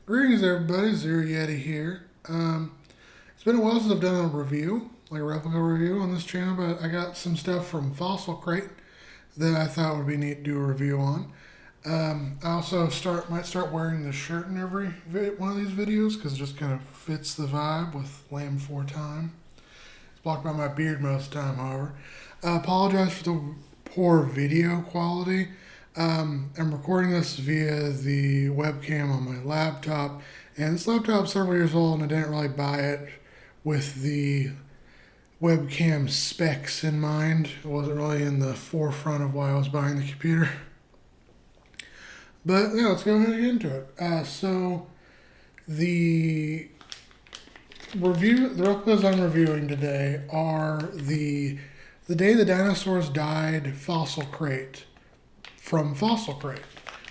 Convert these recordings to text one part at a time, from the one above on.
Greetings, everybody. Zero Yeti here. It's been a while since I've done a review, like a replica review on this channel, but I got some stuff from Fossil Crate that I thought would be neat to do a review on. I also might start wearing this shirt in every one of these videos because it just kind of fits the vibe with Lamb for Time. It's blocked by my beard most of the time, however. I apologize for the poor video quality. I'm recording this via the webcam on my laptop, and this laptop's several years old, and I didn't really buy it with the webcam specs in mind. It wasn't really in the forefront of why I was buying the computer. But yeah, let's go ahead and get into it. So the the replicas I'm reviewing today are the Day the Dinosaurs Died Fossil Crate from Fossil Crate,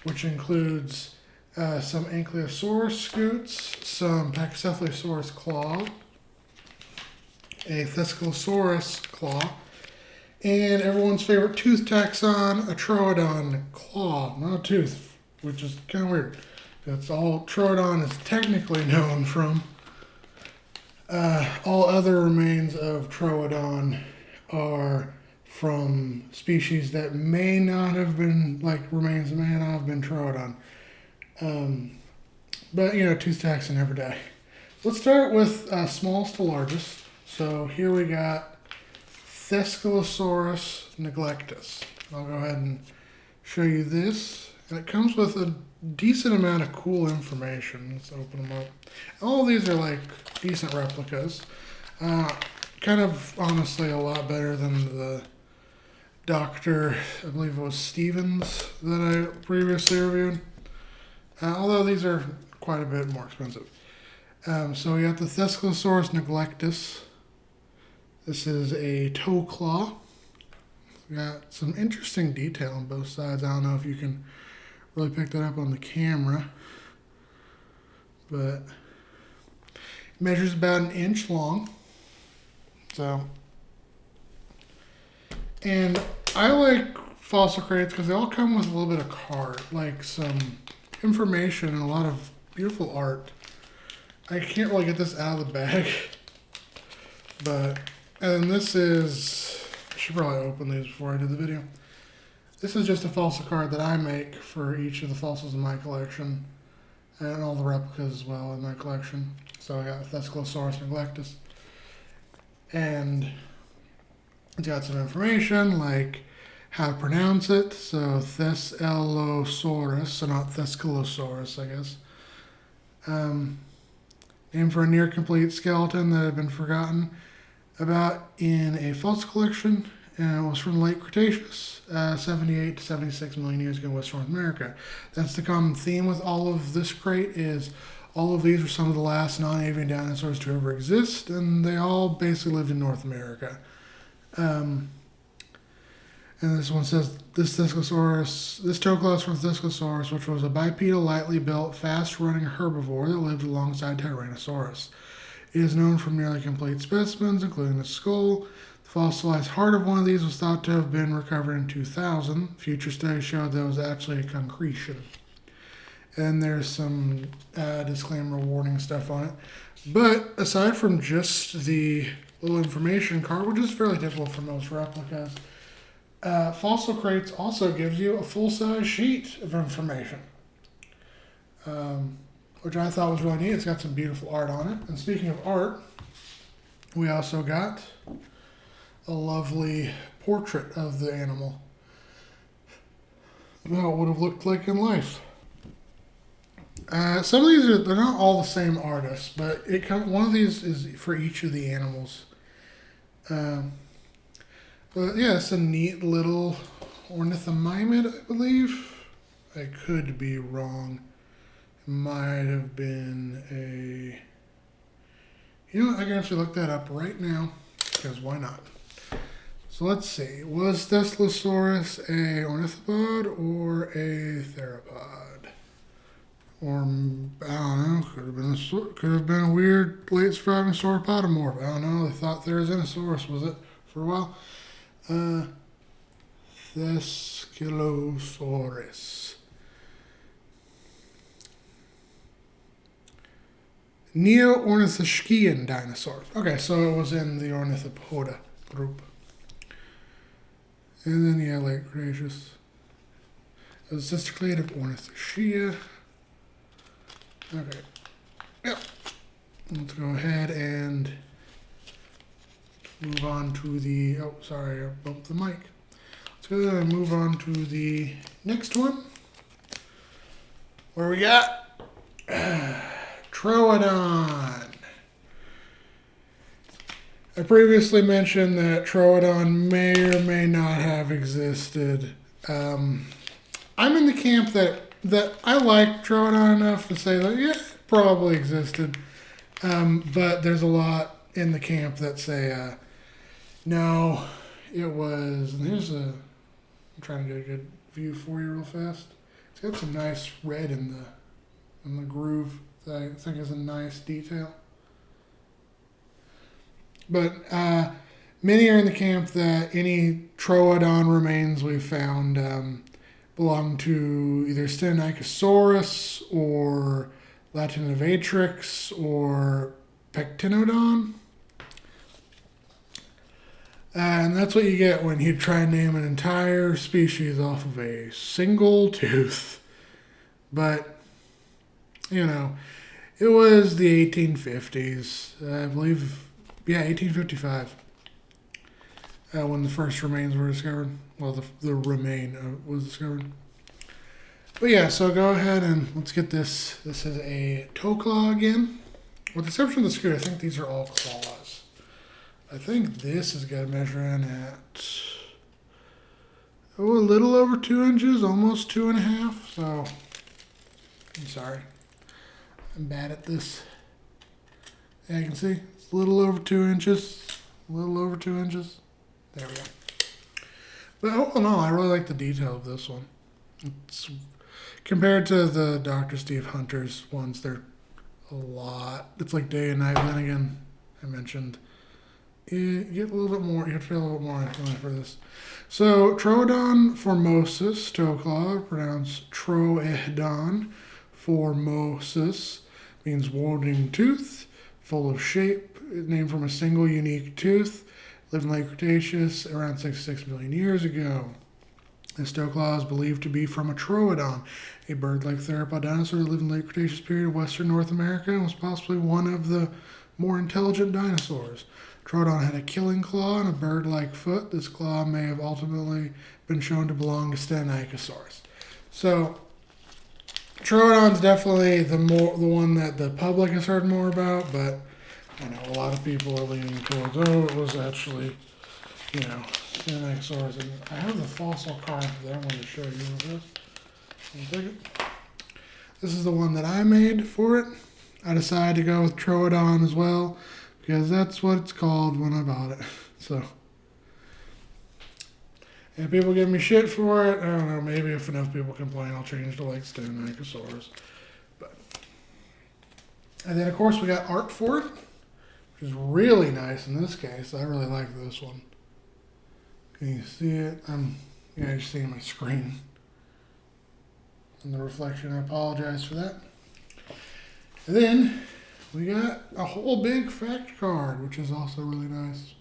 which includes some Ankylosaurus scoots, some Pachycephalosaurus claw, a Thescelosaurus claw, and everyone's favorite tooth taxon, a Troodon claw, not a tooth, which is kind of weird. That's all Troodon is technically known from. All other remains of Troodon are from species that may not have been, like remains that may not have been Troodon. But, tooth taxon never die. Let's start with smallest to largest. So here we got Thescelosaurus neglectus. I'll go ahead and show you this. And it comes with a decent amount of cool information. Let's open them up. All of these are like decent replicas. Kind of honestly a lot better than the Dr. I believe it was Stevens that I previously reviewed. Although these are quite a bit more expensive. So we got the Thescelosaurus neglectus. This is a toe claw. We got some interesting detail on both sides. I don't know if you can really pick that up on the camera, but it measures about an inch long. So, and I like fossil crates because they all come with a little bit of card, like some information and a lot of beautiful art. I can't really get this out of the bag, but, and this is, I should probably open these before I do the video. This is just a fossil card that I make for each of the fossils in my collection, and all the replicas as well in my collection. So I got Thescelosaurus neglectus, and it's got some information like how to pronounce it. So Thescelosaurus, so not Thescelosaurus, I guess. Named for a near complete skeleton that had been forgotten about in a fossil collection. And it was from the late Cretaceous, 78 to 76 million years ago in West North America. That's the common theme with all of this crate is all of these were some of the last non-avian dinosaurs to ever exist, and they all basically lived in North America. And this one says, this toe claw is from Thescelosaurus, which was a bipedal, lightly built, fast-running herbivore that lived alongside Tyrannosaurus. It is known from nearly complete specimens, including the skull. The fossilized heart of one of these was thought to have been recovered in 2000. Future studies showed that it was actually a concretion. And there's some disclaimer warning stuff on it. But aside from just the little information card, which is fairly typical for most replicas, Fossil Crates also gives you a full-size sheet of information, which I thought was really neat. It's got some beautiful art on it. And speaking of art, we also got a lovely portrait of the animal. How it would have looked like in life. Some of these they're not all the same artist, but one of these is for each of the animals. But yeah, it's a neat little ornithomimid, I believe. I could be wrong. It might have been a... You know what? I can actually look that up right now, because why not? So let's see. Was Thescelosaurus a ornithopod or a theropod? Or, I don't know, could have been a weird late surviving sauropodomorph. I don't know. They thought Therizinosaurus was it for a while. Thescelosaurus. Neo-Ornithischian dinosaurs. Okay, so it was in the Ornithopoda group. And then, yeah, late Cretaceous. It was cysticlade of Ornithischia. Okay. Yep. Let's go ahead and move on to the, oh, sorry, I bumped the mic. Let's go ahead and move on to the next one. Where we got Troodon. I previously mentioned that Troodon may or may not have existed. I'm in the camp that I like Troodon enough to say that, yeah, it probably existed. But there's a lot in the camp that say, no, it was. And here's I'm trying to get a good view for you real fast. It's got some nice red in the groove that I think is a nice detail. But many are in the camp that any Troodon remains we've found belong to either Stenonychosaurus or Latinivatrix or Pectinodon. And that's what you get when you try and name an entire species off of a single tooth. But, you know, it was the 1850s, I believe, yeah, 1855, when the first remains were discovered. Well, the remain was discovered. But yeah, so go ahead and let's get this. This is a toe claw again. With the exception of the screw, I think these are all claws. I think this has got to measure in at, a little over 2 inches, almost 2.5. So, I'm sorry. I'm bad at this. Yeah, you can see, it's a little over 2 inches. A little over 2 inches. There we go. But all in all, I really like the detail of this one. It's, compared to the Dr. Steve Hunter's ones, they're a lot. It's like day and night. Then again, I mentioned you get a little bit more, you have to pay a little bit more for this. So, Troodon formosus, toe claw, pronounced Troedon formosus, means wounding tooth, full of shape, named from a single unique tooth, lived in late Cretaceous around 66 million years ago. This toe claw is believed to be from a Troodon, a bird-like theropod dinosaur that lived in the late Cretaceous period of western North America and was possibly one of the more intelligent dinosaurs. Troodon had a killing claw and a bird-like foot. This claw may have ultimately been shown to belong to Stenonychosaurus. So, Troodon's definitely the one that the public has heard more about, but I know a lot of people are leaning towards, oh, it was actually, you know, Stenonychosaurus. And I have the fossil card that I wanted to show you with this. One second. This is the one that I made for it. I decided to go with Troodon as well, because that's what it's called when I bought it. So, and people give me shit for it. I don't know, maybe if enough people complain, I'll change to like Stenonychosaurus. But, and then of course we got art for it, which is really nice in this case. I really like this one. Can you see it? Yeah, you're seeing my screen and the reflection. I apologize for that. And then we got a whole big fact card, which is also really nice.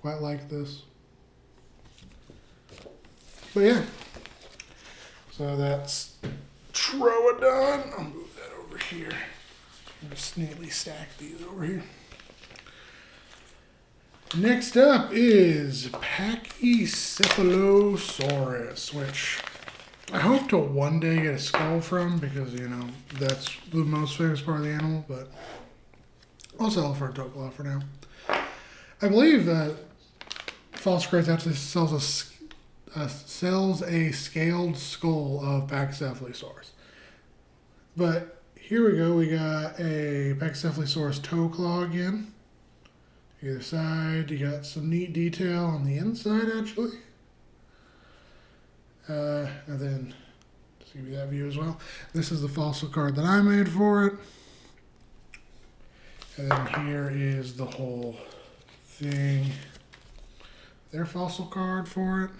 Quite like this. But yeah, so that's Troodon. I'll move that over here. Just neatly stack these over here. Next up is Pachycephalosaurus, which I hope to one day get a skull from, because, you know, that's the most famous part of the animal, but I'll sell it for a toe claw for now. I believe that Fossil Crates actually sells a scaled skull of Pachycephalosaurus. But here we go, we got a Pachycephalosaurus toe claw again. Either side, you got some neat detail on the inside, actually. And then, just give you that view as well. This is the fossil card that I made for it. And then here is the whole thing. Their fossil card for it.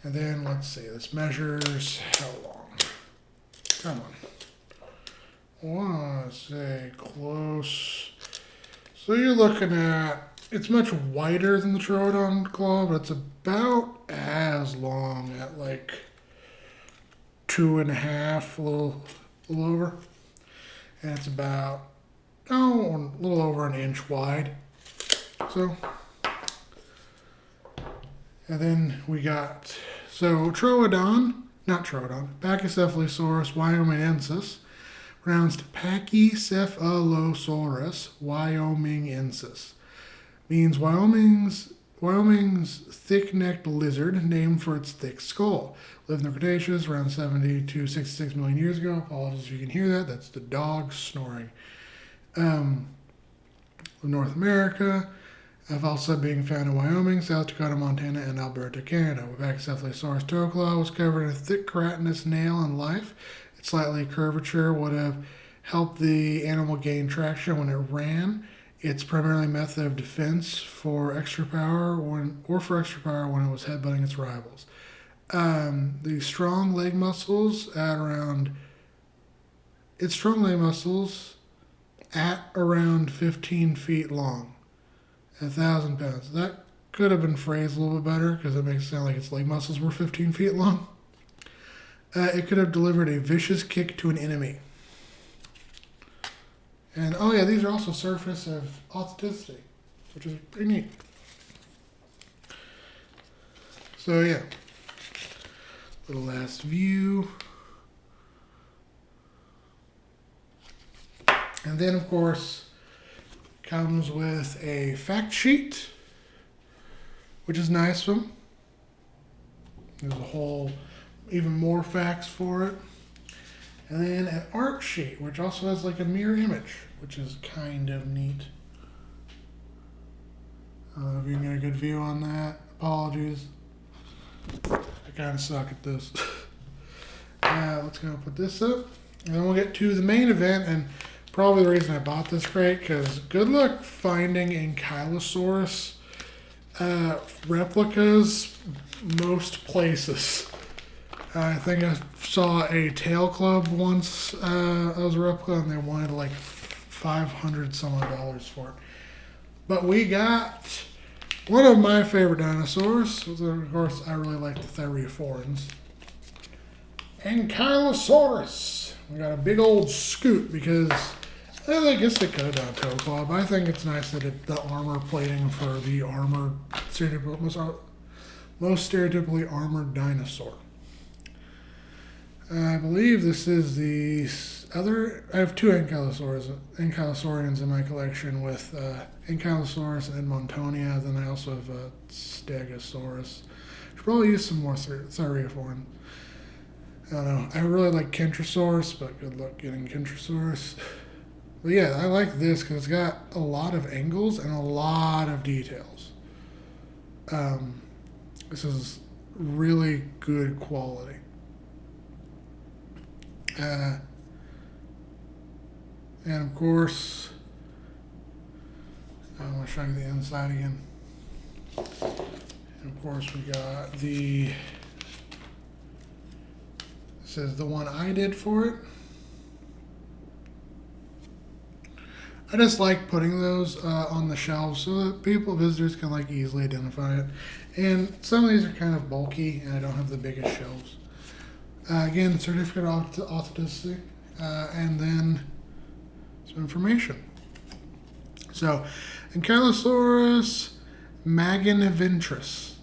And then, let's see, this measures how long? Come on. want to say close. So you're looking at, it's much wider than the Troodon claw, but it's about as long at like 2.5, a little over. And it's about, a little over an inch wide. So, and then we got, so Pachycephalosaurus wyomingensis, pronounced Pachycephalosaurus wyomingensis, means Wyoming's thick-necked lizard, named for its thick skull. Lived in the Cretaceous around 70 to 66 million years ago. Apologies if you can hear that. That's the dog snoring. North America, also being found in Wyoming, South Dakota, Montana, and Alberta, Canada. Pachycephalosaurus toe claw was covered in a thick keratinous nail in life. Its slightly curvature would have helped the animal gain traction when it ran. Its primarily method of defense for extra power when it was headbutting its rivals. The strong leg muscles at around 15 feet long, 1,000 pounds. That could have been phrased a little bit better because it makes it sound like its leg muscles were 15 feet long. It could have delivered a vicious kick to an enemy. And oh yeah, these are also surface of authenticity, which is pretty neat. So yeah, little last view. And then of course comes with a fact sheet, which is nice of them. There's a whole, even more facts for it. And then an art sheet, which also has like a mirror image, which is kind of neat. I don't know if you can get a good view on that. Apologies. I kind of suck at this. Let's go put this up. And then we'll get to the main event, and probably the reason I bought this crate, because good luck finding Ankylosaurus replicas most places. I think I saw a tail club once as a replica, and they wanted like $500 some odd dollars for it. But we got one of my favorite dinosaurs. Of course, I really like the thyreophorans. Ankylosaurus. We got a big old scoot because I guess they could have done a toe claw, but I think it's nice that the armor plating for the most stereotypically armored dinosaur. I believe this is the other. I have two Ankylosaurians in my collection with Ankylosaurus and Edmontonia. Then I also have a Stegosaurus. Should probably use some more Thyreophorans. I don't know. I really like Kentrosaurus, but good luck getting Kentrosaurus. But yeah, I like this because it's got a lot of angles and a lot of details. This is really good quality. And of course, I'm going to show you the inside again. And of course, we got this is the one I did for it. I just like putting those on the shelves so that visitors can like easily identify it. And some of these are kind of bulky and I don't have the biggest shelves. Again, certificate of authenticity, and then some information. So, Ankylosaurus magnificens.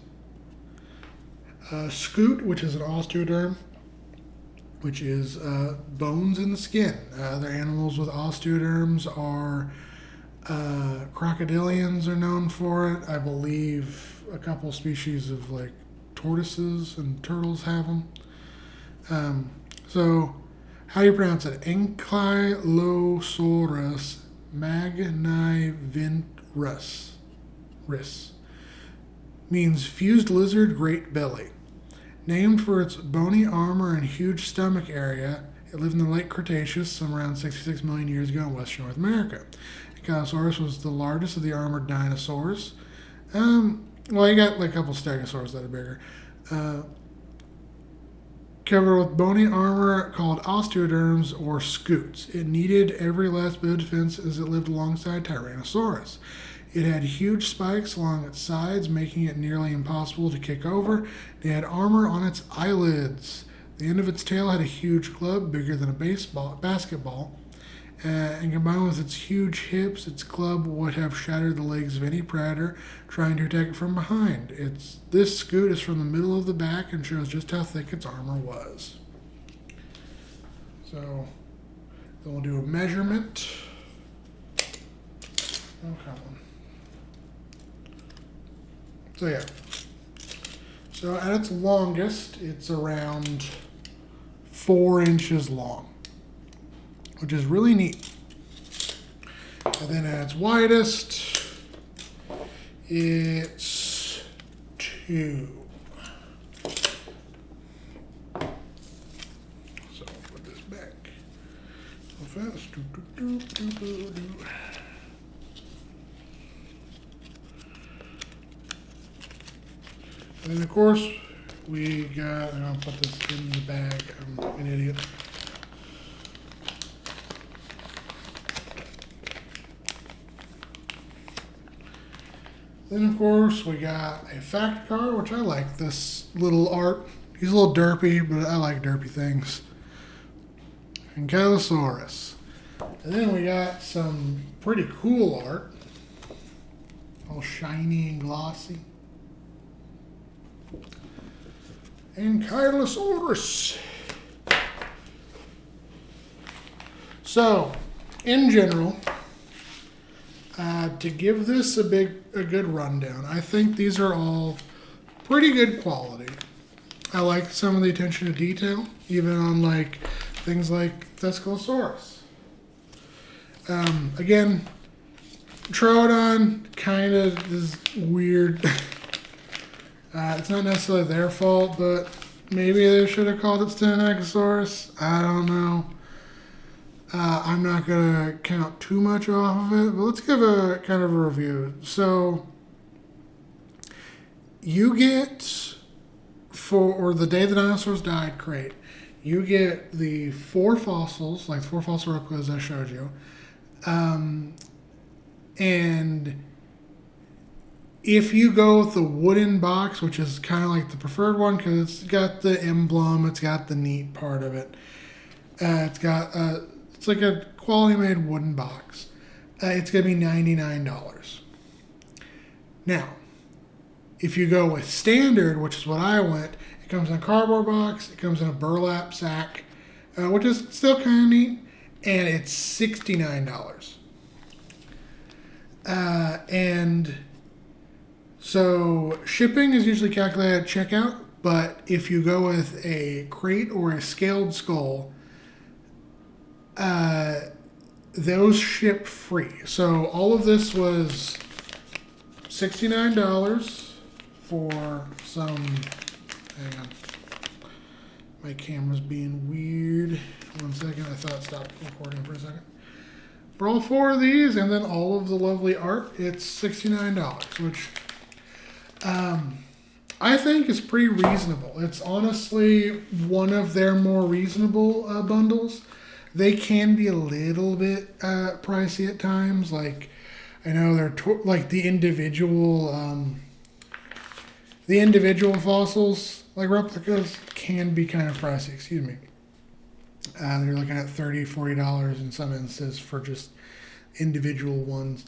Scoot, which is an osteoderm, which is bones in the skin. Other animals with osteoderms are crocodilians are known for it. I believe a couple species of like tortoises and turtles have them. So, how do you pronounce it? Ankylosaurus magnificens means fused lizard, great belly. Named for its bony armor and huge stomach area, it lived in the late Cretaceous, some around 66 million years ago in western North America. Ankylosaurus was the largest of the armored dinosaurs. Well, you got like a couple Stegosaurs that are bigger. covered with bony armor called osteoderms or scutes. It needed every last bit of defense as it lived alongside Tyrannosaurus. It had huge spikes along its sides, making it nearly impossible to kick over. It had armor on its eyelids. The end of its tail had a huge club bigger than a basketball. And combined with its huge hips, its club would have shattered the legs of any predator trying to attack it from behind. This scoot is from the middle of the back and shows just how thick its armor was. So then we'll do a measurement. Oh, come on. So yeah. So at its longest, it's around 4 inches long, which is really neat. And then at its widest, it's 2. So I'll put this back so fast. And then of course, we got, and I'll put this in the bag, I'm an idiot. Then, of course, we got a fact card, which I like this little art. He's a little derpy, but I like derpy things. And Dinosaurs. And then we got some pretty cool art. All shiny and glossy. And Dinosaurs. So, in general, to give this a good rundown, I think these are all pretty good quality. I like some of the attention to detail, even on like things like Thescelosaurus. Again, Troodon kind of is weird. It's not necessarily their fault, but maybe they should have called it Styracosaurus. I don't know. I'm not going to count too much off of it, but let's give a kind of a review. So, you get, or the day the dinosaurs died crate, you get the 4 fossils, like 4 fossil replicas I showed you. And if you go with the wooden box, which is kind of like the preferred one because it's got the emblem, it's got the neat part of it. It's like a quality made wooden box. It's going to be $99. Now, if you go with standard, which is what I went, it comes in a cardboard box, it comes in a burlap sack, which is still kind of neat, and it's $69. And so shipping is usually calculated at checkout, but if you go with a crate or a scaled skull, those ship free. So all of this was $69 for some, hang on, my camera's being weird. 1 second, I thought it stopped recording for a second. For all 4 of these and then all of the lovely art, it's $69, which I think is pretty reasonable. It's honestly one of their more reasonable bundles. They can be a little bit pricey at times. Like, I know they're like the individual fossils, like replicas, can be kind of pricey. Excuse me. They're looking at $30, $40 in some instances for just individual ones.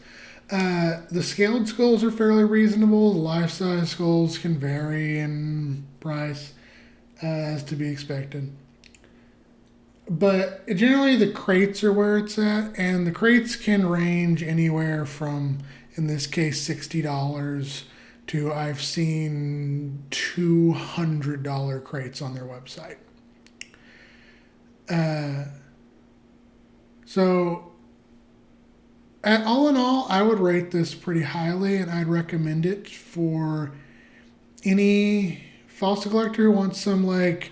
The scaled skulls are fairly reasonable. The life-size skulls can vary in price, as to be expected. But generally the crates are where it's at, and the crates can range anywhere from, in this case, $60 to I've seen $200 crates on their website. So all in all, I would rate this pretty highly, and I'd recommend it for any fossil collector who wants some, like,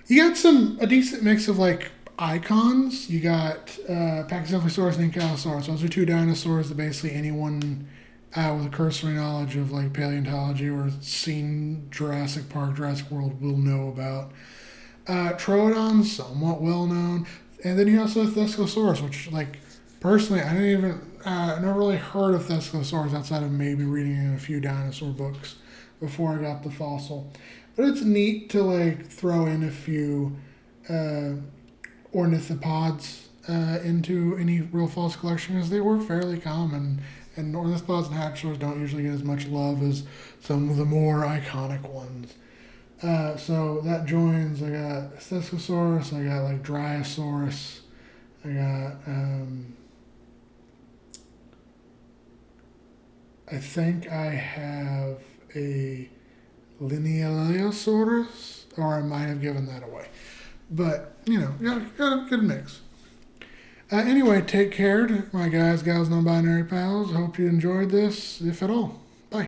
you got a decent mix of like icons. You got Pachycephalosaurus and Ankylosaurus. Those are 2 dinosaurs that basically anyone with a cursory knowledge of like paleontology or seen Jurassic Park, Jurassic World will know about. Troodon's somewhat well known, and then you also have Thescosaurus, which, like, personally, I didn't even never really heard of Thescosaurus outside of maybe reading in a few dinosaur books before I got the fossil. But it's neat to like throw in a few uh, ornithopods into any real fossil collection because they were fairly common. And ornithopods and hadrosaurs don't usually get as much love as some of the more iconic ones. So that joins. I got Stegosaurus. I got like Dryosaurus. I got. I think I have a Linealosaurus, or I might have given that away. But got a good mix. Anyway, take care, my guys, gals, non-binary pals. Hope you enjoyed this, if at all.